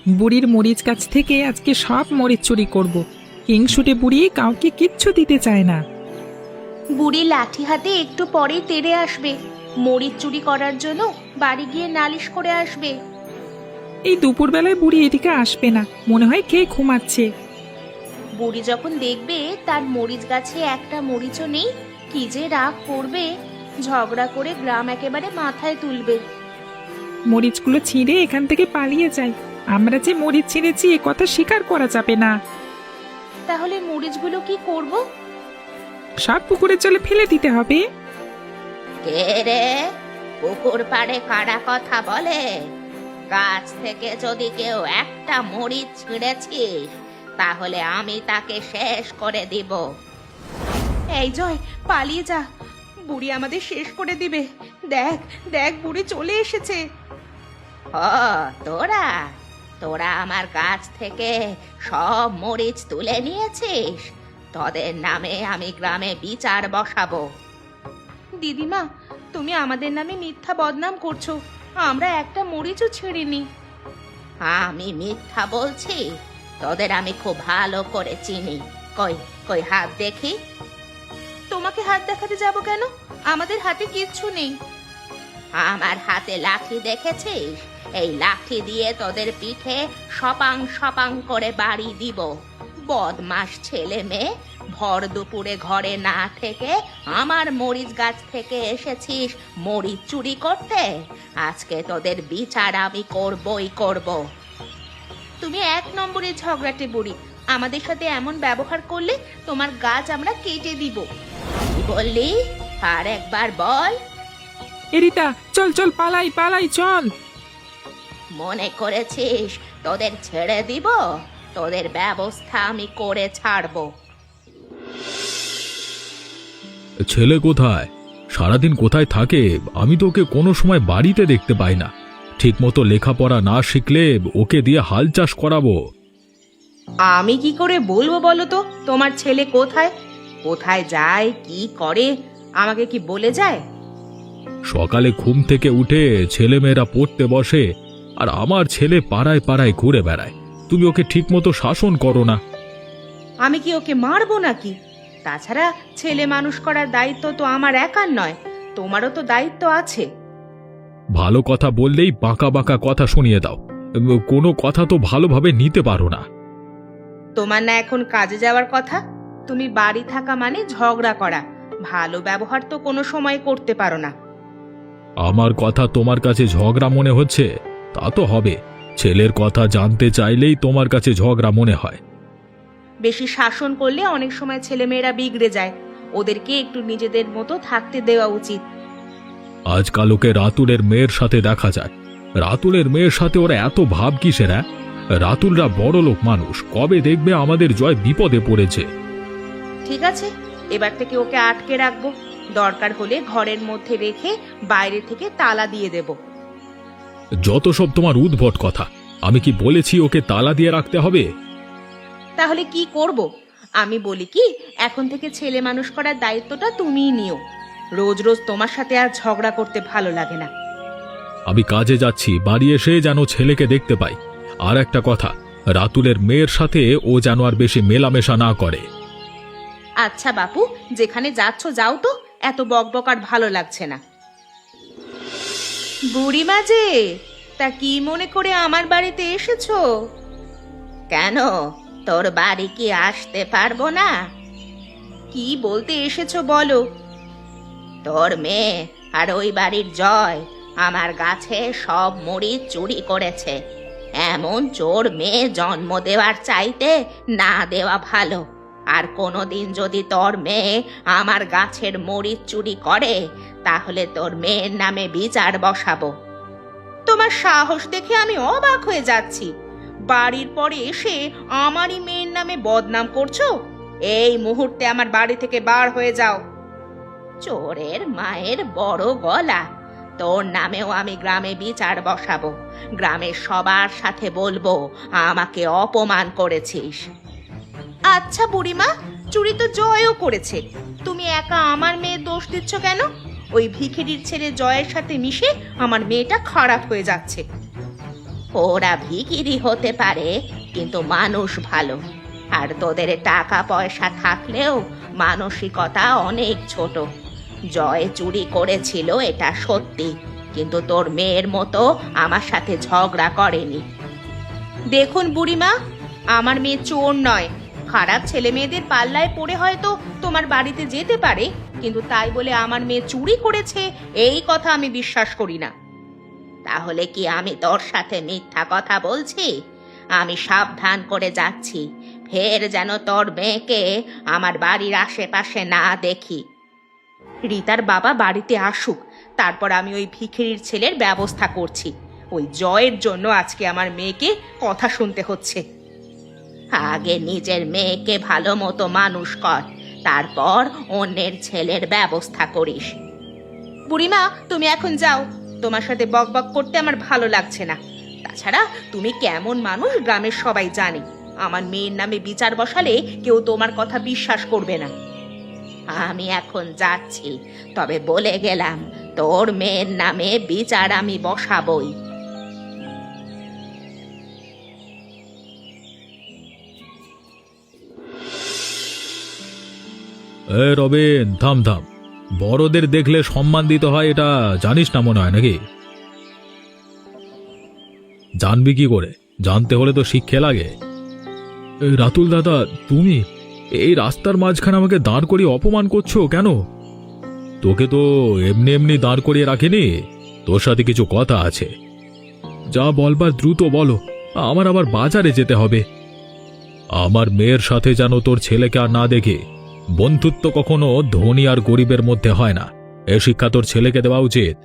বুড়ির মরিচ গাছ থেকে আজকে সব মরিচ চুরি করব। হিংসুটে বুড়ি কাউকে কিচ্ছু দিতে চায় না। বুড়ি লাঠি হাতে একটু পরেই তেড়ে আসবে, মরিচ চুরি করার জন্য বাড়ি গিয়ে নালিশ করে আসবে। এই দুপুরবেলায় বুড়ি এদিকে আসবে না, মনে হয় খেয়ে ঘুমাচ্ছে। বুড়ি যখন দেখবে তার মরিচ গাছে একটা মরিচও নেই, কি যে রাগ করবে, ঝগড়া করে গ্রাম একেবারে মাথায় তুলবে। মরিচগুলো ছিঁড়ে এখান থেকে পালিয়ে যাই। আমরা যে মরিচ ছিঁড়েছি এ কথা স্বীকার করা যাবে না। তাহলে মরিচগুলো কি করব? সব পুকুরে চলে ফেলে দিতে হবে। কে রে, পুকুর পাড়ে কারা কথা বলে? গাছ থেকে যদি কেউ একটা মরিচ ছিঁড়েছিস তাহলে আমি তাকে শেষ করে দিব। এই জয়, পালিয়ে যা, বুড়ি আমাদের শেষ করে দিবে। দেখ দেখ, বুড়ি চলে এসেছে। ও তোরা তোরা আমার গাছ থেকে সব মরিচ তুলে নিয়েছিস? তোদের নামে আমি গ্রামে বিচার বসাবো। দিদিমা, তুমি আমাদের নামে মিথ্যা বদনাম করছো, আমরা একটা মরিচও ছিঁড়িনি। আমি মিথ্যা বলছি? তোদের আমি খুব ভালো করে চিনি। কই কই হাত দেখি। তোমাকে হাত দেখাতে যাব কেন? আমাদের হাতে কিচ্ছু নেই। আমার হাতে লাঠি দেখেছিস? এই লাঠি দিয়ে তোদের পিঠে সপাং সপাং করে বাড়ি দিব। বদমাস ছেলে মেয়ে, ভর দুপুরে ঘরে না থেকে আমার মরিচ গাছ থেকে এসেছিস মরিচ চুরি করতে। আজকে তোদের বিচার আমি করবই করব। তুমি এক নম্বরের ঝগড়াটে বুড়ি, আমাদের সাথে এমন ব্যবহার করলে তোমার গাছ আমরা কেটে দিব। কি বললি? আর একবার বল। এরিতা, চল চল, পালাই পালাই, চল। মনে করেছিস তোদের ছেড়ে দিব? তোদের ব্যবস্থা আমি করে ছাড়বো। ছেলে কোথায়? সারাদিন কোথায় থাকে? আমি তো ওকে কোনো সময় বাড়িতে দেখতে পাই না। ঠিকমতো লেখাপড়া না শিখলে ওকে দিয়ে হাল চাষ করাবো। আমি কি করে বলবো বলো তো তোমার ছেলে কোথায় কোথায় যায়, কি করে, আমাকে কি বলে যায়? সকালে ঘুম থেকে উঠে ছেলেমেয়েরা পড়তে বসে, আর আমার ছেলে পাড়ায় পাড়ায় ঘুরে বেড়ায়। তুমি ওকে ঠিকমতো শাসন করো না। আমি কি ওকে মারবো নাকি? তাছাড়া ছেলে মানুষ করার দায়িত্ব তো আমার একার নয়, তোমারও তো দায়িত্ব আছে। ভালো কথা বললেই বাঁকা বাঁকা কথা শুনিয়ে দাও। কোনো কথা তো ভালোভাবে নিতে পারো না। তোমার না এখন কাজে যাওয়ার কথা? তুমি বাড়ি থাকা মানে ঝগড়া করা, ভালো ব্যবহার তো কোনো সময় করতে পারো না। আমার কথা তোমার কাছে ঝগড়া মনে হচ্ছে? তা তো হবে, ছেলের কথা জানতে চাইলেই তোমার কাছে ঝগড়া মনে হয়। বেশি শাসন করলে অনেক সময় ছেলেমেয়েরা বিগড়ে যায়, ওদেরকে একটু নিজেদের মতো থাকতে দেওয়া উচিত। আজকাল ওকে রাতুলের মেয়ের সাথে দেখা যায়। রাতুলের মেয়ের সাথে ওরা এত ভাব কিসের? রাতুলরা বড় লোক মানুষ, কবে দেখবে আমাদের জয় বিপদে পড়েছে। ঠিক আছে, এবার থেকে ওকে আটকে রাখবো, দরকার হলে ঘরের মধ্যে রেখে বাইরে থেকে তালা দিয়ে দেব। যত সব তোমার উদ্ভট কথা। আমি কি বলেছি ওকে তালা দিয়ে রাখতে হবে? তাহলে কি করব? আমি বলি কি, এখন থেকে ছেলে মানুষ করার দায়িত্বটা তুমিই নিও। রোজ রোজ তোমার সাথে আর ঝগড়া করতে ভালো লাগে না। আমি কাজে যাচ্ছি, বাড়ি এসে যেন ছেলেকে দেখতে পাই। আর একটা কথা, রাতুলের মেয়ের সাথে ও যেন আর বেশি মেলামেশা না করে। আচ্ছা বাপু, যেখানে যাচ্ছ যাও তো, এত বকবক আর ভালো লাগছে না। বুড়িমা যে, তা কি মনে করে আমার বাড়িতে এসেছো? কেন, তোর বাড়ি কি আসতে পারবো না? কি বলতে এসেছো বলো। তোর মেয়ে আর ওই বাড়ির জয় আমার গাছে সব মরিচ চুরি করেছে। এমন চোর মেয়ে জন্ম দেওয়ার চাইতে না দেওয়া ভালো। আর কোনোদিন যদি তোর মেয়ে আমার গাছের মরিচ চুরি করে তাহলে তোর মেয়ের নামে বিচার বসাবো। তোমার সাহস দেখে আমি অবাক হয়ে যাচ্ছি। বাড়ির পরে এসে আমারই মেয়ের নামে বদনাম করছো। এই মুহূর্তে আমার বাড়ি থেকে বার হয়ে যাও। চোরের মায়ের বড় গলা, তোর নামেও আমি গ্রামে বিচার বসাবো। গ্রামের সবার সাথে বলবো আমাকে অপমান করেছিস। আচ্ছা বুড়িমা, চুরি তো জয়ও করেছে, তুমি একা আমার মেয়ের দোষ দিচ্ছ কেন? ওই ভিখিরির ছেলে জয়ের সাথে মিশে আমার মেয়েটা খারাপ হয়ে যাচ্ছে। ও ওরা ভিখিরি হতে পারে, কিন্তু মানুষ ভালো। আর তোদের টাকা পয়সা থাকলেও মানসিকতা অনেক ছোট। জয় চুরি করেছিল এটা সত্যি, কিন্তু তোর মেয়ের মতো আমার সাথে ঝগড়া করেনি। দেখুন বুড়িমা, আমার মেয়ে চোর নয়। খারাপ ছেলে মেয়েদের পাল্লায় পড়ে হয়তো তোমার বাড়িতে যেতে পারে, কিন্তু তাই বলে আমার মেয়ে চুরি করেছে এই কথা আমি বিশ্বাস করি না। তাহলে কি আমি তোর সাথে মিথ্যা কথা বলছি? আমি সাবধান করে যাচ্ছি, ফের যেন তোর মেয়েকে আমার বাড়ির আশেপাশে না দেখি। রীতার বাবা বাড়িতে আসুক, তারপর আমি ওই ভিখিরির ছেলের ব্যবস্থা করছি। ওই জয়ের জন্য আজকে আমার মেয়েকে কথা শুনতে হচ্ছে। আগে নিজের মেয়েকে ভালো মতো মানুষ কর, তারপর অন্যের ছেলের ব্যবস্থা করিস। বুড়িমা, তুমি এখন যাও, তোমার সাথে বকবক করতে আমার ভালো লাগছে না। তাছাড়া তুমি কেমন মানুষ গ্রামের সবাই জানে। আমার মেয়ের নামে বিচার বসালে কেউ তোমার কথা বিশ্বাস করবে না। আমি এখন যাচ্ছি, তবে বলে গেলাম তোর মেয়ের নামে বিচার আমি বসাবই। রবিন, থাম থাম। বড়দের দেখলে সম্মান দিতে হয়, এটা জানিস না মনে হয় নাকি? জানবি কি করে? জানতে হলে তো শিক্ষা লাগে। রাতুল দাদা, তুমি এই রাস্তার মাঝখানে আমাকে দাঁড় করিয়ে অপমান করছো কেন? তোকে তো এমনি এমনি দাঁড় করিয়ে রাখিনি, তোর সাথে কিছু কথা আছে। যা বলবার দ্রুত বলো, আমার আবার বাজারে যেতে হবে। আমার মেয়ের সাথে যেন তোর ছেলেকে আর না দেখে। বন্ধুত্ব কখনো ধনী আর গরিবের মধ্যে হয় না, এ শিক্ষা তোর ছেলেকে দেওয়া উচিত।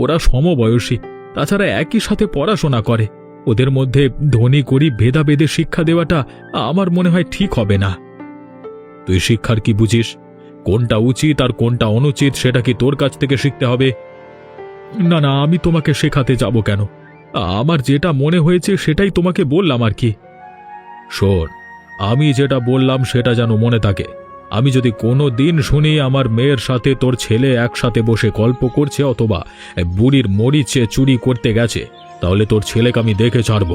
ওরা সমবয়সী, তাছাড়া একই সাথে পড়াশোনা করে। ওদের মধ্যে ধনী গরিব ভেদাভেদে শিক্ষা দেওয়াটা আমার মনে হয় ঠিক হবে না। তুই শিক্ষার কি বুঝিস? কোনটা উচিত আর কোনটা অনুচিত সেটা কি তোর কাছ থেকে শিখতে হবে? না না, আমি তোমাকে শেখাতে যাব কেন? আমার যেটা মনে হয়েছে সেটাই তোমাকে বললাম আর কি। শোন, আমি যেটা বললাম সেটা যেন মনে থাকে। আমি যদি কোনো দিন শুনি আমার মেয়ের সাথে তোর ছেলে একসাথে বসে গল্প করছে অথবা বুড়ির মরিচে চুরি করতে গেছে, তাহলে তোর ছেলেকে আমি দেখে ছাড়ব।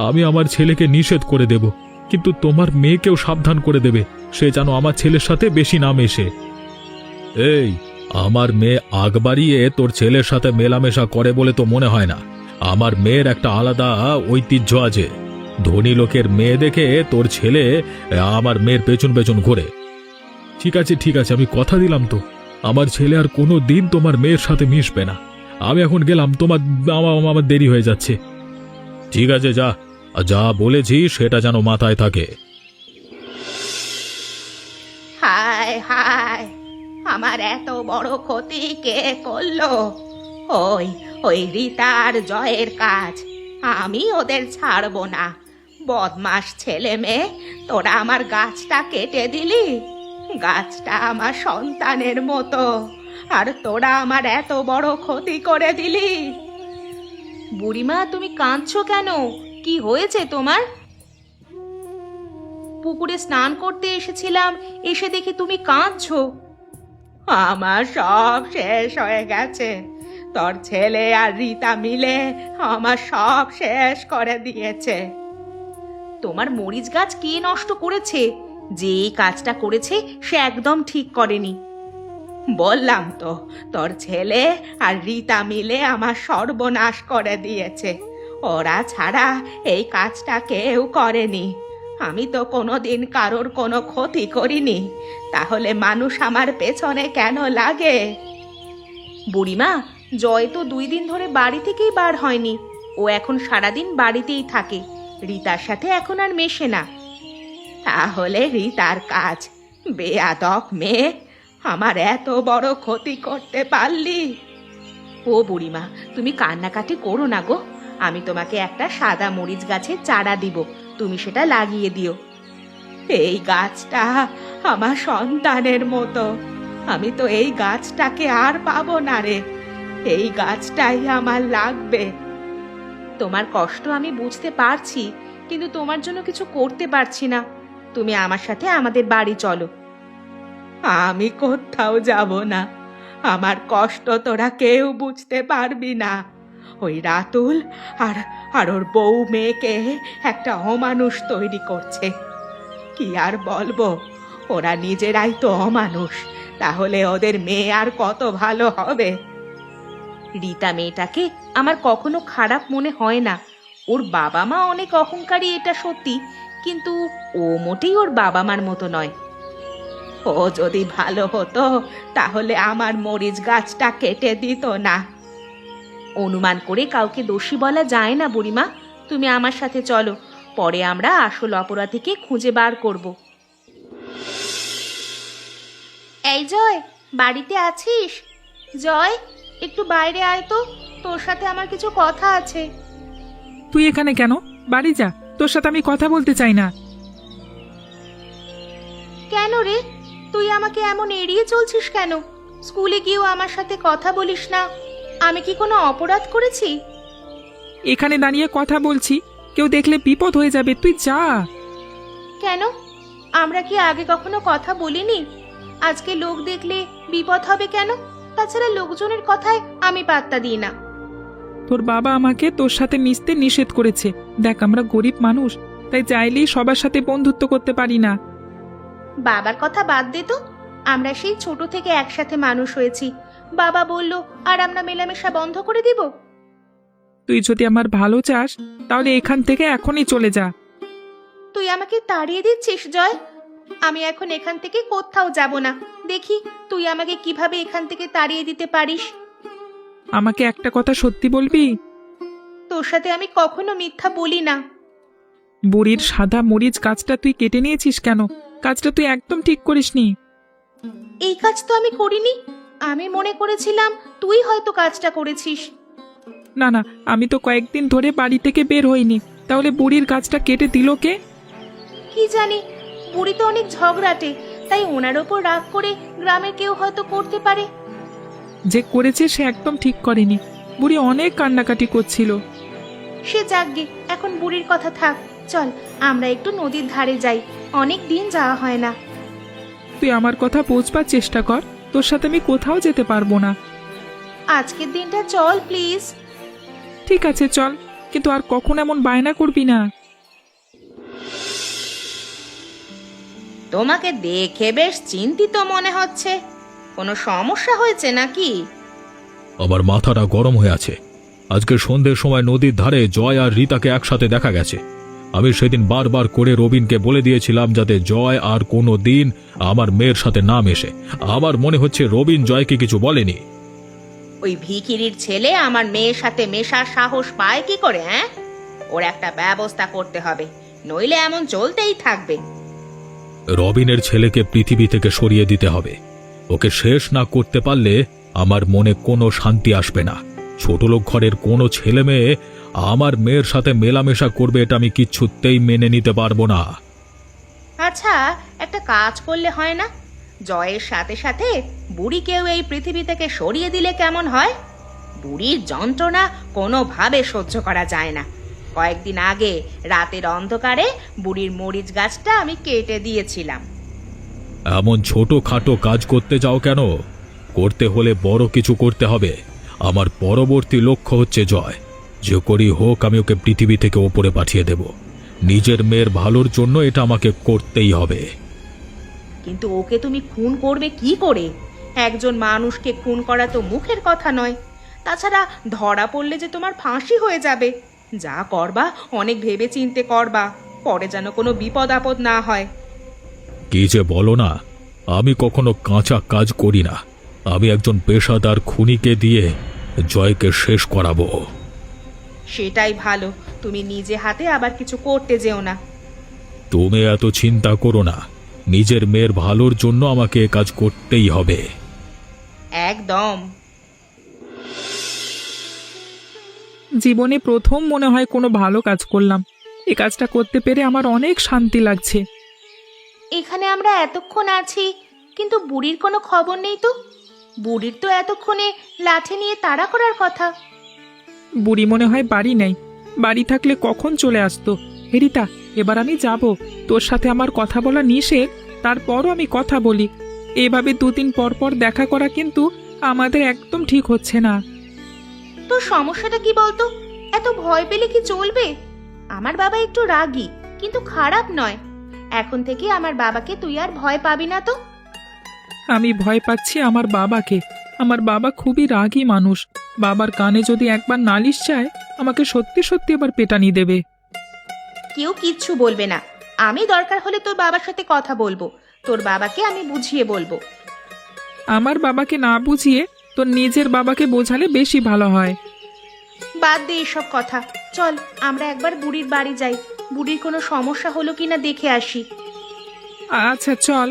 আমি আমার ছেলেকে নিষেধ করে দেব, কিন্তু তোমার মেয়েকেও সাবধান করে দেবে সে যেন আমার ছেলের সাথে বেশি না মেশে। এই, আমার মেয়ে আগ বাড়িয়ে তোর ছেলের সাথে মেলামেশা করে বলে তো মনে হয় না। আমার মেয়ের একটা আলাদা ঐতিহ্য আছে। ধনী লোকের মেয়ে দেখে তোর ছেলে আমার মেয়ের পেছন পেছন ঘোরে। ঠিক আছে ঠিক আছে, আমি কথা দিলাম তো, আমার ছেলে আর কোনো দিন তোমার মেয়ের সাথে মিশবে না। আমি এখন গেলাম, আমার দেরি হয়ে যাচ্ছে। ঠিক আছে, যা যা বলেছি সেটা যেন মাথায় থাকে। হায় হায়, আমার এত বড় ক্ষতি কে করলো? ওই ওই রীতার জয়ের কাজ। আমি ওদের ছাড়বো না। বদমাস ছেলে মেয়ে, তোরা আমার গাছটা কেটে দিলি। গাছটা আমার সন্তানের মতো, আর তোরা আমার এত বড় ক্ষতি করে দিলি। বুড়িমা, তুমি কাঁদছো কেন? কি হয়েছে তোমার? পুকুরে স্নান করতে এসেছিলাম, এসে দেখি তুমি কাঁদছো। আমার সব শেষ হয়ে গেছে। তোর ছেলে আর রীতা মিলে আমার সব শেষ করে দিয়েছে। তোমার মরিচ গাছ কে নষ্ট করেছে? যে কাজটা করেছে সে একদম ঠিক করেনি। বললাম তো, তোর ছেলে আর রীতা মিলে আমার সর্বনাশ করে দিয়েছে। ওরা ছাড়া এই কাজটা কেউ করেনি। আমি তো কোনোদিন কারোর কোনো ক্ষতি করিনি, তাহলে মানুষ আমার পেছনে কেন লাগে? বুড়িমা, জয় তো 2 দিন ধরে বাড়ি থেকেই বার হয়নি। ও এখন সারাদিন বাড়িতেই থাকে, রীতার সাথে এখন আর মেশে না। তাহলে রীতার কাজ। বেয়াদব মেয়ে, আমার এত বড় ক্ষতি করতে পারলি? ও বুড়িমা, তুমি কান্নাকাটি করো না গো। আমি তোমাকে একটা সাদা মরিচ গাছের চারা দিব, তুমি সেটা লাগিয়ে দিও। এই গাছটা আমার সন্তানের মতো। আমি তো এই গাছটাকে আর পাবো না রে। এই গাছটাই আমার লাগবে। তোমার কষ্ট আমি বুঝতে পারছি, কিন্তু তোমার জন্য কিছু করতে পারছি না। তুমি আমার সাথে আমাদের বাড়ি চলো। আমি কোথাও যাব না। আমার কষ্ট তোরা কেউ বুঝতে পারবি না। ওই রাতুল আর আর ওর বউ মেয়েকে একটা অমানুষ তৈরি করছে। কি আর বলবো, ওরা নিজেরাই তো অমানুষ, তাহলে ওদের মেয়ে আর কত ভালো হবে। রীতা মেয়েটাকে আমার কখনো খারাপ মনে হয় না। ওর বাবা মা অনেক অহংকারী, এটা সত্যি, কিন্তু ও মোটেই ওর বাবা মার মতো নয়। ও যদি ভালো হতো তাহলে আমার মরিচ গাছটা কেটে দিত না। অনুমান করে কাউকে দোষী বলা যায় না বুড়িমা। তুমি আমার সাথে চলো, পরে আমরা আসল অপরাধীকে খুঁজে বার করব। এই জয়, বাড়িতে আছিস? জয়, একটু বাইরে আয় তো, তোর সাথে আমার কিছু কথা আছে। তুই এখানে কেন? বাড়ি যা, তোর সাথে আমি কথা বলতে চাই না। কেন রে, তুই আমাকে এমন এড়িয়ে চলছিস কেন? স্কুলে গিয়েও আমার সাথে কথা বলিস না। আমি কি কোনো অপরাধ করেছি? এখানে দাঁড়িয়ে কথা বলছি, কেউ দেখলে বিপদ হয়ে যাবে, তুই যা। কেন, আমরা কি আগে কখনো কথা বলিনি? আজকে লোক দেখলে বিপদ হবে কেন? তাছাড়া লোকজনের কথায় আমি পাত্তা দিই না। তোর বাবা আমাকে তোর সাথে মিশতে নিষেধ করেছে। দেখ, আমরা গরিব মানুষ, তাই চাইলেই সবার সাথে বন্ধুত্ব করতে পারি না। বাবার কথা বাদ দে তো, আমরা সেই ছোট থেকে একসাথে মানুষ হয়েছি। বাবা বলল আর আমরা মেলামেশা বন্ধ করে দিব? তুই যদি আমার ভালো চাস তাহলে এখান থেকে এখনই চলে যা। তুই আমাকে তাড়িয়ে দিচ্ছিস জয়? আমি এখন এখান থেকে কোথাও যাব না। দেখি তুই আমাকে কিভাবে এখান থেকে তাড়িয়ে দিতে পারিস। আমাকে একটা কথা সত্যি বলবি? তোর সাথে আমি কখনো মিথ্যা বলি না। বুড়ির সাদা মরিচ গাছটা তুই কেটে নিয়েছিস কেন? কাজটা তুই একদম ঠিক করিসনি। এই কাজ তো আমি করিনি। আমি মনে করেছিলাম তুই হয়তো কাজটা করেছিস। না না, আমি তো কয়েকদিন ধরে বাড়ি থেকে বের হইনি, তাহলে বুড়ির গাছটা কেটে দিল কে? কি জানি, বুড়ি তো অনেক ঝগড়াটে, তাই ওনার ওপর রাগ করে গ্রামের কেউ হয়তো করতে পারে। যে করেছে সে একদম ঠিক করেনি। বুড়ি অনেক কান্নাকাটি করছিল। সে যাকগে, এখন বুড়ির কথা থাক। চল আমরা একটু নদীর ধারে যাই, অনেক দিন যাওয়া হয় না। তুই আমার কথা বোঝবার চেষ্টা কর, তোর সাথে আমি কোথাও যেতে পারবো না। আজকের দিনটা চল প্লিজ। ঠিক আছে চল, কিন্তু আর কখন এমন বায়না করবি না। তোমাকে দেখে বেশ চিন্তিত মনে হচ্ছে। কোনো সমস্যা হয়েছে নাকি? আমার মাথাটা গরম হয়ে আছে। আজকে সন্ধ্যের সময় নদীর ধারে জয় আর রীতাকে একসাথে দেখা গেছে। আমি সেদিন বারবার করে রবিনকে বলে দিয়েছিলাম যাতে জয় আর কোনো দিন আমার মেয়ের সাথে না মেশে। আমার মনে হচ্ছে রবিন জয়কে কিছু বলেনি। ওই ভিখিরির ছেলে আমার মেয়ের সাথে মেশার সাহস পায় কি করে? হ্যাঁ, ওর একটা ব্যবস্থা করতে হবে, নইলে এমন চলতেই থাকবে। রবিনের ছেলেকে পৃথিবী থেকে সরিয়ে দিতে হবে। ওকে শেষ না করতে পারলে আমার মনে কোনো শান্তি আসবে না। ছোটলোক ঘরের কোনো ছেলে মেয়ে আমার মেয়ের সাথে মেলামেশা করবে, এটা আমি কিচ্ছুতেই মেনে নিতে পারবো না। আচ্ছা, একটা কাজ করলে হয় না? জয়ের সাথে সাথে বুড়িকেও এই পৃথিবী থেকে সরিয়ে দিলে কেমন হয়? বুড়ির যন্ত্রণা কোনোভাবে সহ্য করা যায় না। কয়েকদিন আগে রাতের অন্ধকারে বুড়ির মরিচ গাছটা আমি কেটে দিয়েছিলাম। এমন ছোটখাটো কাজ করতে যাও কেন? করতে হলে বড় কিছু করতে হবে। আমার পরবর্তী লক্ষ্য হচ্ছে জয়। যে করি হোক আমি ওকে পৃথিবী থেকে ওপরে পাঠিয়ে দেব। নিজের মেয়ের ভালোর জন্য এটা আমাকে করতেই হবে। কিন্তু ওকে তুমি খুন করবে কি করে? একজন মানুষকে খুন করা তো মুখের কথা নয়। তাছাড়া ধরা পড়লে যে তোমার ফাঁসি হয়ে যাবে। যা করবা অনেক ভেবে চিন্তে করবা, পরে যেন কোনো বিপদ আপদ না হয়। কি যে বলো না, আমি কখনো কাঁচা কাজ করি না। আমি একজন পেশাদার খুনিকে দিয়ে জয়কে শেষ করাবো। সেটাই ভালো, তুমি নিজে হাতে আবার কিছু করতে যেও না। তুমি এত চিন্তা করো না, নিজের মেয়ের ভালোর জন্য আমাকে এ কাজ করতেই হবে। একদম। জীবনে প্রথম মনে হয় কোনো ভালো কাজ করলাম। এই কাজটা করতে পেরে আমার অনেক শান্তি লাগছে। এখানে আমরা এতক্ষণ আছি, কিন্তু বুড়ির কোনো খবর নেই তো। বুড়ির তো এতক্ষণে লাঠি নিয়ে তাড়া করার কথা। বুড়ি মনে হয় বাড়ি নেই, বাড়ি থাকলে কখন চলে আসতো। হেরিতা, এবার আমি যাব। তোর সাথে আমার কথা বলা নিষেধ, তারপরও আমি কথা বলি। এভাবে দুদিন পর পর দেখা করা কিন্তু আমাদের একদম ঠিক হচ্ছে না। তোর সমস্যাটা কি বলতো? এত ভয় পেলে কি চলবে? আমার বাবা একটু রাগী, কিন্তু খারাপ নয়। এখন থেকে আমার বাবাকে তুই আর ভয় পাবি না তো। আমি ভয় পাচ্ছি আমার বাবাকে। আমার বাবা খুবই রাগী মানুষ। বাবার কানে যদি একবার নালিশ যায়, আমাকে সত্যি সত্যি এবার পেটানি দেবে। কেউ কিচ্ছু বলবে না। আমি দরকার হলে তোর বাবার সাথে কথা বলবো। তোর বাবাকে আমি বুঝিয়ে বলবো। আমার বাবাকে না বুঝিয়ে তোর নিজের বাবাকে বোঝালে বেশি ভালো হয়। বাদ দে এসব কথা। চল আমরা একবার বুড়ির বাড়ি যাই। বুড়ির কোনো সমস্যা হলো কিনা দেখে আসি। আচ্ছা চল।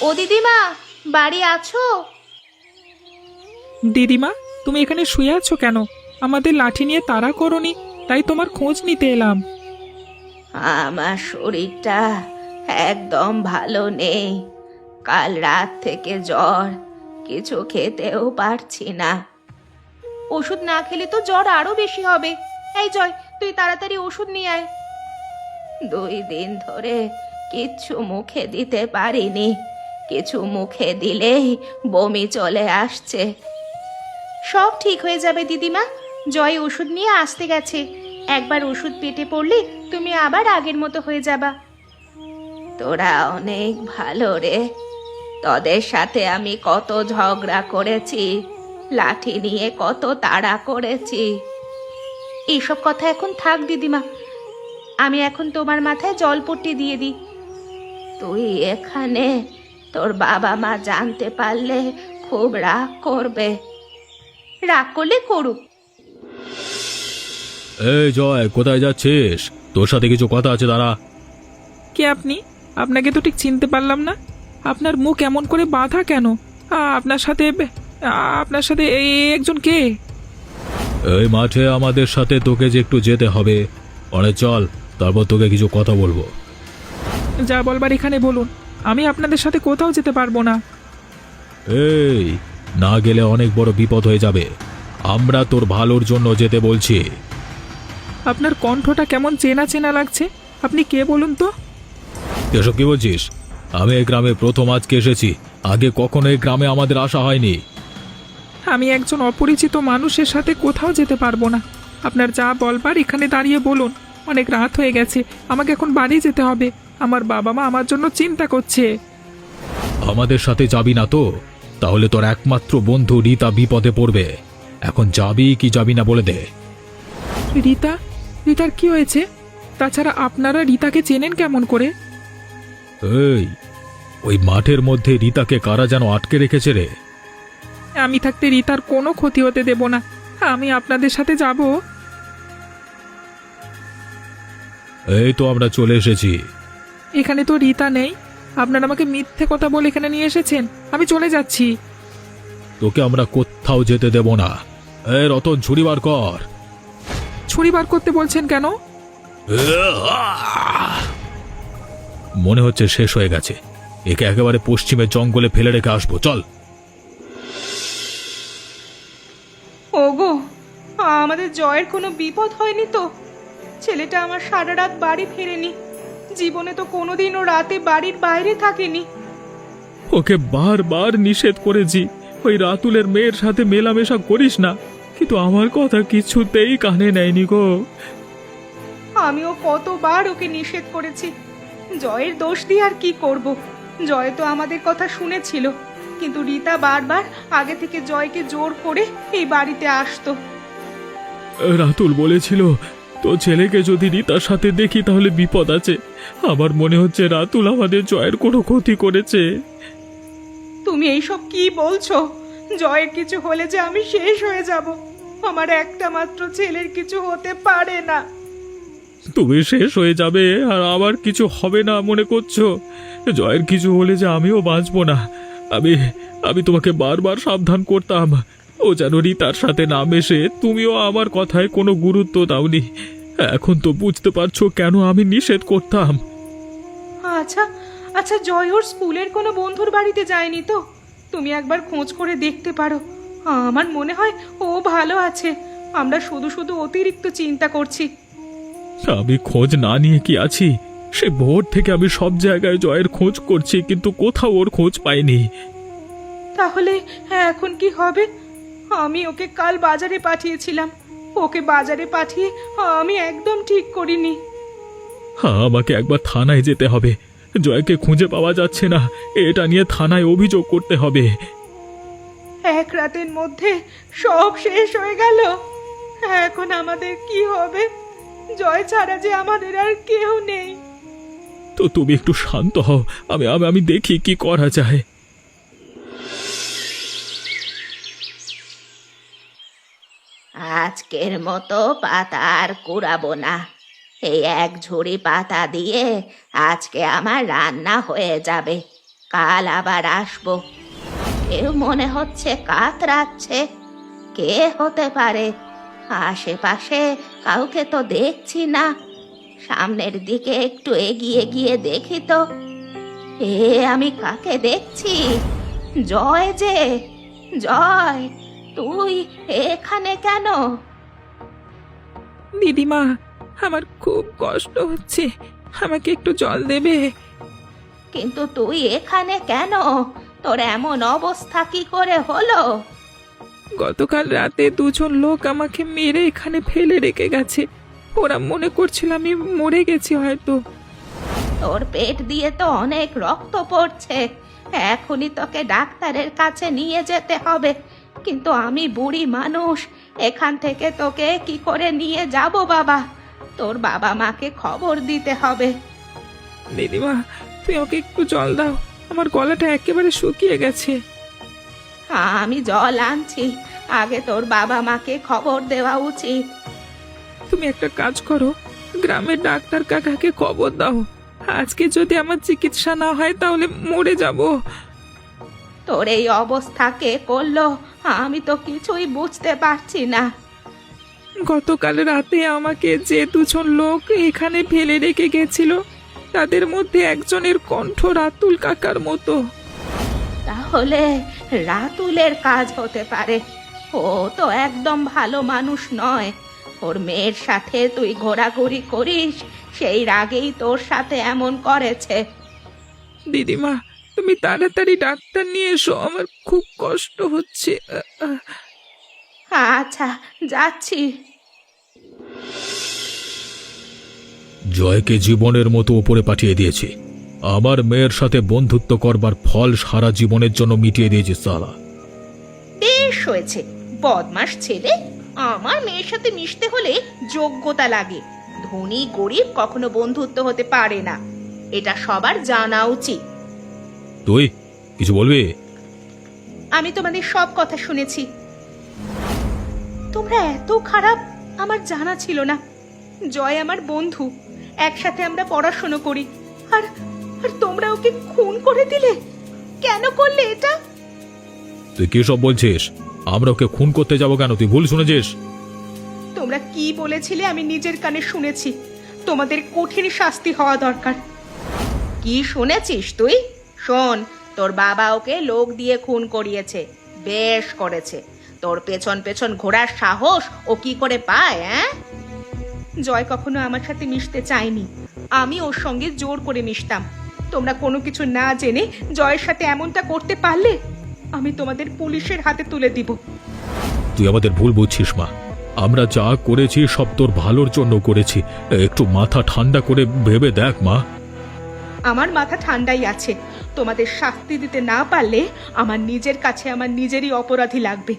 ও দিদিমা, বাড়ি আছো? দিদিমা, তুমি এখানে শুয়ে আছো কেন? আমাদের লাঠি নিয়ে তাড়া করনি, তাই তোমার খোঁজ নিতে এলাম। আমার শরীরটা একদম ভালো নেই। কাল রাত থেকে জ্বর, কিছু খেতেও পারছি না। ওষুধ না খেলে তো জ্বর আরো বেশি হবে। এই জয়, তুই তাড়াতাড়ি ওষুধ নিয়ে আয়। 2 দিন ধরে কিচ্ছু মুখে দিতে পারিনি। কিছু মুখে দিলেই বমি চলে আসছে। সব ঠিক হয়ে যাবে দিদিমা। জয় ওষুধ নিয়ে আসতে গেছে। একবার ওষুধ পেটে পড়লে তুমি আবার আগের মতো হয়ে যাবা। তোরা অনেক ভালো রে। তোদের সাথে আমি কত ঝগড়া করেছি, লাঠি নিয়ে কত তাড়া করেছি। এইসব কথা এখন থাক দিদিমা। আমি এখন তোমার মাথায় জলপট্টি দিয়ে দিই। তুই এখানে, তোর বাবা মা জানতে পারলে খুব রাগ করবে। রাগ করলে করুক। এই জয়, কোথায় যাচ্ছিস? তোর সাথে কিছু কথা আছে, দাঁড়া। কে আপনি? আপনাকে তো ঠিক চিনতে পারলাম না। আপনার মুখ এমন করে বাঁধা কেন? আপনার সাথে এই একজন কে? এই মাঠে আমাদের সাথে তোকে যে একটু যেতে হবে। পরে চল, তারপর তোকে কিছু কথা বলবো। যা বলবার এখানে বলুন। আমি আপনাদের সাথে কোথাও যেতে পারবো না। এই, না গেলে অনেক বড় বিপদ হয়ে যাবে। আমরা তোর ভালোর জন্য যেতে বলছি। আপনার কণ্ঠটা কেমন চেনা চেনা লাগছে। আপনি কে বলুন তো? এসব কি বলছিস? আমি এই গ্রামে প্রথম আজকে এসেছি। আগে কখনো এই গ্রামে আমাদের আসা হয়নি। আমি একজন অপরিচিত মানুষের সাথে কোথাও যেতে পারবো না। আপনার যা বলবার এখানে দাঁড়িয়ে বলুন। অনেক রাত হয়ে গেছে, আমাকে এখন বাড়ি যেতে হবে। আমার বাবা মা আমার জন্য চিন্তা করছে। আমাদের সাথে যাবি না তো? তাহলে তোর একমাত্র বন্ধু রীতা বিপদে পড়বে। এখন যাবি কি যাবি না বলে দে। রীতা? রীতার কি হয়েছে? তাছাড়া আপনারা রীতাকে চেনেন কেমন করে? এই, ওই মাঠের মধ্যে রীতাকে কারা যেন আটকে রেখেছে রে। আমি থাকতে রীতার কোনো ক্ষতি হতে দেব না। আমি আপনাদের সাথে যাব। এই তো আমরা চলে এসেছি। এখানে তো রীতা নেই। আপনারা আমাকে মিথ্যে কথা বলে এখানে নিয়ে এসেছেন। আমি চলে যাচ্ছি। তোকে আমরা কোথাও যেতে দেব না। এই রতন, ছুরি বার কর। ছুরি বার করতে বলছেন কেন? মনে হচ্ছে শেষ হয়ে গেছে। একে একেবারে পশ্চিমের জঙ্গলে ফেলে রেখে আসবো। চল। ওগো, আমাদের জয়ের কোনো বিপদ হয়নি তো? ছেলেটা আমার সারা রাত বাড়ি ফেরেনি। জীবনে তো কোনোদিনও রাতে বাড়ির বাইরে থাকেনি। ওকে বারবার নিষেধ করেছি ওই রাতুলের মেয়ের সাথে মেলামেশা করিস না, কিন্তু আমার কথা কিছুতেই কানে নেয়নি গো। আমিও কতবার ওকে নিষেধ করেছি। জয়ের দোষ দিয়ে আর কি করব? জয় তো আমাদের কথা শুনেছিল, কিন্তু রীতা বারবার আগে থেকে জয়কে জোর করে এই বাড়িতে আসতো। রাতুল বলেছিল তো ছেলেকে যদি রীতার সাথে দেখি তাহলে বিপদ আছে। আমার মনে হচ্ছে রাতুল আমাদের জয়ের কোনো ক্ষতি করেছে। তুমি এইসব কি বলছো? জয়ের কিছু হলে যে আমি শেষ হয়ে যাব। আমার একটা মাত্র ছেলের কিছু হতে পারে না। তুমি শেষ হয়ে যাবে আর আমার কিছু হবে না মনে করছো? জয়ের কিছু হলে যে আমিও বাঁচবো না। আমি তোমাকে বারবার সাবধান করতাম ও যেন রীতার সাথে না মেশে। তুমিও আমার কথায় কোনো গুরুত্ব দাওনি। এখন তো বুঝতে পারছো কেন আমি নিষেধ করতাম। আচ্ছা আচ্ছা, জয় ওর স্কুলের কোনো বন্ধুর বাড়িতে যায়নি তো? তুমি একবার খোঁজ করে দেখতে পারো। আমার মনে হয় ও ভালো আছে। আমরা শুধু শুধু অতিরিক্ত চিন্তা করছি। আমি খোঁজ না নিয়ে কি আছি? সে ভোর থেকে আমি সব জায়গায় জয়ের খোঁজ করছি, কিন্তু কোথাও ওর খোঁজ পাইনি। তাহলে এখন কি হবে? আমি ওকে কাল বাজারে পাঠিয়েছিলাম, ওকে বাজারে পাঠিয়ে আমি একদম ঠিক করিনি। হ্যাঁ, আমাকে একবার থানায় যেতে হবে। জয়কে খুঁজে পাওয়া যাচ্ছে না, এটা নিয়ে থানায় অভিযোগ করতে হবে। এক রাতের মধ্যে সব শেষ হয়ে গেল। এখন আমাদের কি হবে? জয় ছাড়া যে আমাদের আর কেউ নেই। তো তুমি একটু শান্ত হও, আমি আমি আমি দেখি কি করা যায়। আজকের মতো পাতা আর কুড়াবো না। এই এক ঝুড়ি পাতা দিয়ে আজকে আমার রান্না হয়ে যাবে, কাল আবার আসবো। কেউ মনে হচ্ছে কাতরাচ্ছে। কে হতে পারে? আশেপাশে কাউকে তো দেখছি না। সামনের দিকে একটু এগিয়ে গিয়ে দেখি তো। আমি কাকে দেখছি? জয় যে। জয়, তুই এখানে কেন? দিদিমা, আমার খুব কষ্ট হচ্ছে, আমাকে একটু জল দেবে? কিন্তু তুই এখানে কেন? তোর এমন অবস্থা কি করে হলো? গতকাল রাতে দুজন লোক আমাকে মেরে এখানে ফেলে রেখে গেছে। ওরা মনে করছিল আমি মরে গেছি হয়তো। তোর পেট দিয়ে তো অনেক রক্ত পড়ছে, এখনই তোকে ডাক্তারের কাছে নিয়ে যেতে হবে। কিন্তু আমি বুড়ি মানুষ, এখান থেকে তোকে কি করে নিয়ে যাব বাবা? তোর বাবা মাকে খবর দিতে হবে। দিদিমা, তুই ওকে একটু জল দাও, আমার গলাটা একেবারে শুকিয়ে গেছে। আমি জল আনছি, আগে তোর বাবা মাকে খবর দেওয়া উচিত। তুমি একটা কাজ করো, গ্রামের ডাক্তার কাকাকে খবর দাও। আজকে যদি আমার চিকিৎসা না হয় তাহলে মরে যাব। তোর এই অবস্থা কে করলো? আমি তো কিছুই বুঝতে পারছি না। গতকাল রাতে আমাকে যে দুজন লোক এখানে ফেলে রেখে গেছিল, তাদের মধ্যে একজনের কণ্ঠ রাতুল কাকার মতো। তাহলে রাতুলের কাজ হতে পারে। ও তো একদম ভালো মানুষ নয়। ওর মেয়ের সাথে তুই ঘোরাঘুরি করিস, সেই রাগেই তোর সাথে এমন করেছে। দিদিমা, তুমি তাড়াতাড়ি ডাক্তার নিয়ে এসো, আমার খুব কষ্ট হচ্ছে। আচ্ছা, যাচ্ছি। জয়কে জীবনের মতো উপরে পাঠিয়ে দিয়েছি। আমার মেয়ের সাথে বন্ধুত্ব করবার ফল সারা জীবনের জন্য মিটিয়ে দিয়েছি সালা। বেশ হয়েছে, বদমাস ছেলে। আমার মেয়ের সাথে মিশতে হলে যোগ্যতা লাগে। ধনী গরিব কখনো বন্ধুত্ব হতে পারে না, এটা সবার জানা উচিত। তুই কিছু বলবি? আমি তোমাদের সব কথা শুনেছি। তোমরা এত খারাপ আমার জানা ছিল না। জয় আমার বন্ধু, একসাথে আমরা পড়াশোনা করি, আর আর তোমরা ওকে খুন করে দিলে। কেন করলে এটা? তুই কি সব বলছিস? আমরা ওকে খুন করতে যাবো কেন? তুই ভুল শুনেছিস। তোমরা কি বলেছিলে আমি নিজের কানে শুনেছি। তোমাদের কঠিন শাস্তি হওয়া দরকার। কি শুনেছিস তুই? শোন, তোর বাবা ওকে লোক দিয়ে খুন করিয়েছে। বেশ করেছে। তোর পেছন পেছন ঘোরার সাহস ও কি করে পায়? জয় কখনো আমার সাথে মিশতে চায়নি, আমি ওর সঙ্গে জোর করে মিশতাম। তোমরা কোনো কিছু না জেনে জয়ের সাথে এমনটা করতে পারলে আমি তোমাদের পুলিশের হাতে তুলে দিব। তুই আমাদের ভুল বুঝছিস মা। আমরা যা করেছি সব তোর ভালোর জন্য করেছি। একটু মাথা ঠান্ডা করে ভেবে দেখ মা। আমার মাথা ঠান্ডাই আছে। তোমাদের শাস্তি দিতে না পারলে আমার নিজের কাছে আমার নিজেরই অপরাধী লাগবে।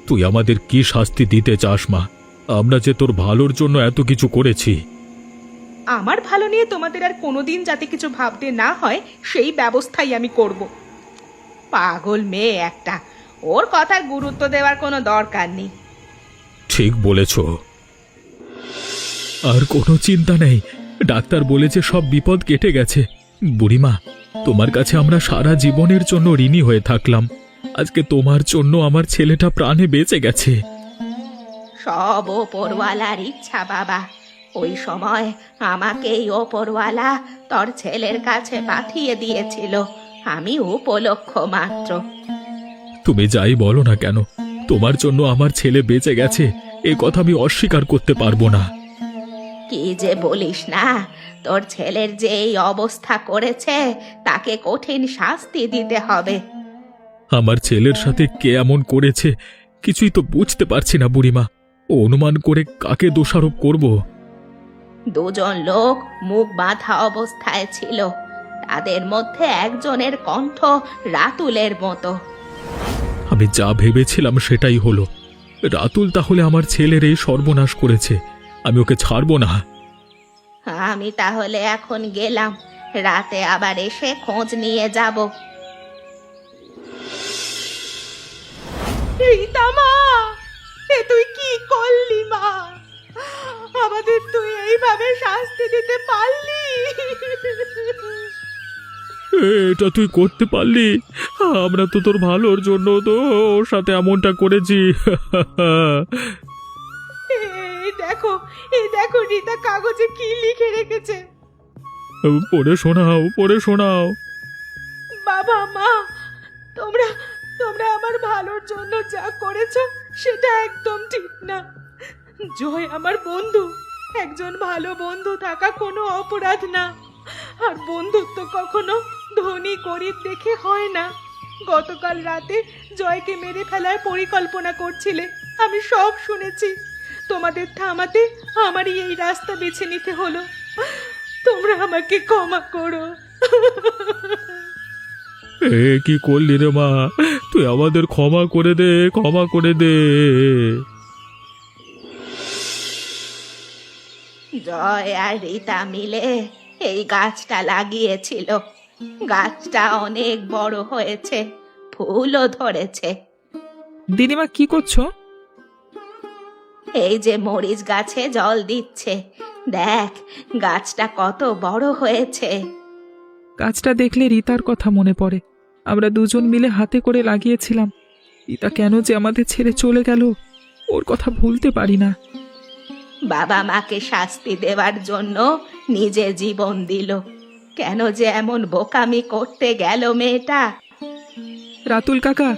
তুই আমাদের কি শাস্তি দিতে চাস মা? আমরা যে তোর ভালোর জন্য এত কিছু করেছি। আমার ভালো নিয়ে তোমাদের আর কোনোদিন যাতে কিছু ভাবতে না হয় সেই ব্যবস্থাই আমি করব। পাগল মেয়ে একটা, ওর কথার গুরুত্ব দেওয়ার কোনো দরকার নেই। ঠিক বলেছ। আর কোনো চিন্তা নেই, ডাক্তার বলেছে সব বিপদ কেটে গেছে। বুড়িমা, তোমার কাছে আমরা সারা জীবনের জন্য ঋণী হয়ে থাকলাম। আজকে তোমার জন্য আমার ছেলেটা প্রাণে বেঁচে গেছে। সব ওপরওয়ালার ইচ্ছা বাবা। ওই সময় আমাকেই ওপরওয়ালা তোর ছেলের কাছে পাঠিয়ে দিয়েছিল, আমি উপলক্ষ মাত্র। তুমি যাই বলো না কেন, তোমার জন্য আমার ছেলে বেঁচে গেছে, এ কথা আমি অস্বীকার করতে পারবো না। কি যে বলিস না, তোর ছেলের যে এই অবস্থা করেছে তাকে কঠিন শাস্তি দিতে হবে। আমার ছেলের সাথে কে এমন করেছে কিছুই তো বুঝতে পারছি না বুড়িমা। অনুমান করে কাকে দোষারোপ করব? দুজন লোক মুখ বাঁধা অবস্থায় ছিল, তাদের মধ্যে একজনের কণ্ঠ রাতুলের মতো। আমি যা ভেবেছিলাম সেটাই হলো। রাতুল তাহলে আমার ছেলের এই সর্বনাশ করেছে। আমি ওকে ছাড়বো না। আমি তাহলে এখন গেলাম, রাতে আবার এসে খোঁজ নিয়ে যাব। রীতা মা, এ তুই কি করলি মা? আমাদের তুই এইভাবে শাস্তি দিতে পারলি? এটা তুই করতে পারলি? আমরা তো তোর ভালোর জন্য তো ওর সাথে এমনটা করেছি। এই দেখো রীতা কাগজে কি লিখে রেখেছে। পড়ে শোনাও, পড়ে শোনাও। বাবা মা, তোমরা তোমরা আমার ভালোর জন্য যা করেছো সেটা একদম ঠিক না। জয় আমার বন্ধু, একজন ভালো বন্ধু থাকা কোনো অপরাধ না। আর বন্ধুত্ব কখনো ধনী গরিব দেখে হয় না। গতকাল রাতে জয়কে মেরে ফেলার পরিকল্পনা করছিলে, আমি সব শুনেছি। তোমাদের থামাতে আমারই এই রাস্তা বেছে নিতে হলো। তোমরা আমাকে ক্ষমা করো। এ কি করলি রে মা? তুই আমাদের ক্ষমা করে দে, ক্ষমা করে দে। জয় আর রীতা মিলে এই গাছটা লাগিয়েছিল। গাছটা অনেক বড় হয়েছে, ফুলও ধরেছে। দিদিমা কি করছো? এই যে মরিচ গাছে জল দিচ্ছে, দেখ গাছটা কত বড় হয়েছে। গাছটা দেখলে রীতার কথা মনে পড়ে। আমরা দুজন মিলে হাতে করে লাগিয়েছিলাম। রীতা কেন যে আমাদের ছেড়ে চলে গেল, ওর কথা ভুলতে পারি না। বাবা মাকে শাস্তি দেওয়ার জন্য নিজে জীবন দিল। কেন যে এমন বোকামি করতে গেল মেয়েটা। রাতুল কাকা,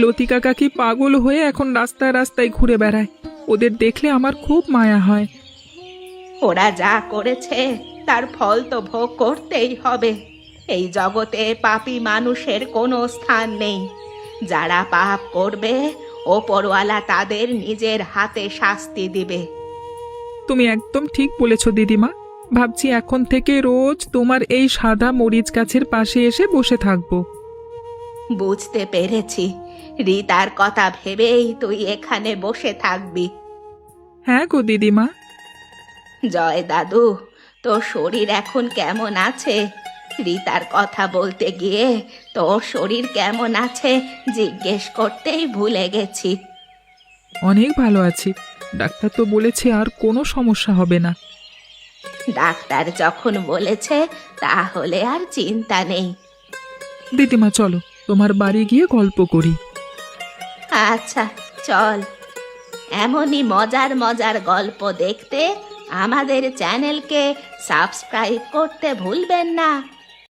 লতি কাকা কি পাগল হয়ে এখন রাস্তায় রাস্তায় ঘুরে বেড়ায়। ওদের দেখলে আমার খুব মায়া হয়। ওরা যা করেছে তার ফল তো ভোগ করতেই হবে। এই জগতে পাপী মানুষের কোনো স্থান নেই। যারা পাপ করবে ওপরওয়ালা তাদের নিজের হাতে শাস্তি দিবে। তুমি একদম ঠিক বলেছ দিদিমা। ভাবছি এখন থেকে রোজ তোমার এই সাদা মরিচ গাছের পাশে এসে বসে থাকবো। বুঝতে পেরেছি, রীতার কথা ভেবেই তুই এখানে বসে থাকবি। হ্যাঁ গো দিদিমা। জয় দাদু, তোর শরীর এখন কেমন আছে? রীতার কথা বলতে গিয়ে তোর শরীর কেমন আছে জিজ্ঞেস করতেই ভুলে গেছি। অনেক ভালো আছি। ডাক্তার তো বলেছে আর কোনো সমস্যা হবে না। ডাক্তার যখন বলেছে তাহলে আর চিন্তা নেই। দিদিমা চলো তোমার বাড়ি গিয়ে গল্প করি। আচ্ছা চল। এমনই মজার মজার গল্প দেখতে আমাদের চ্যানেলকে সাবস্ক্রাইব করতে ভুলবেন না।